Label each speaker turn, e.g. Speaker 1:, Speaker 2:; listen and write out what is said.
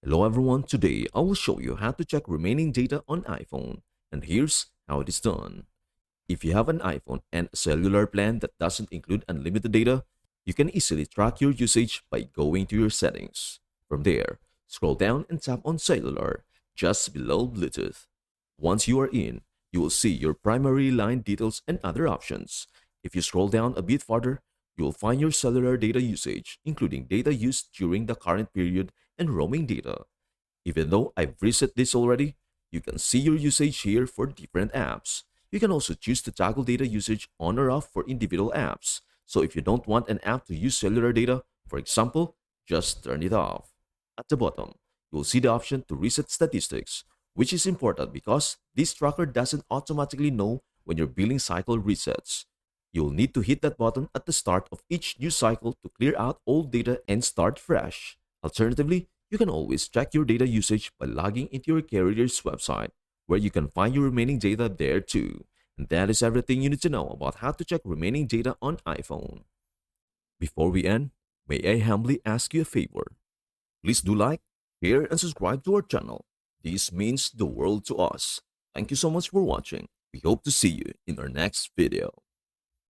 Speaker 1: Hello everyone, today I will show you how to check remaining data on iPhone, and here's how it is done. If you have an iPhone and a cellular plan that doesn't include unlimited data, you can easily track your usage by going to your settings. From there, scroll down and tap on cellular, just below Bluetooth. Once you are in, you will see your primary line details and other options. If you scroll down a bit farther, you will find your cellular data usage, including data used during the current period and roaming data. Even though I've reset this already, you can see your usage here for different apps. You can also choose to toggle data usage on or off for individual apps. So if you don't want an app to use cellular data, for example, just turn it off. At the bottom, you'll see the option to reset statistics, which is important because this tracker doesn't automatically know when your billing cycle resets. You'll need to hit that button at the start of each new cycle to clear out old data and start fresh. Alternatively, you can always check your data usage by logging into your carrier's website, where you can find your remaining data there too. And that is everything you need to know about how to check remaining data on iPhone. Before we end, may I humbly ask you a favor? Please do like, share, and subscribe to our channel. This means the world to us. Thank you so much for watching. We hope to see you in our next video.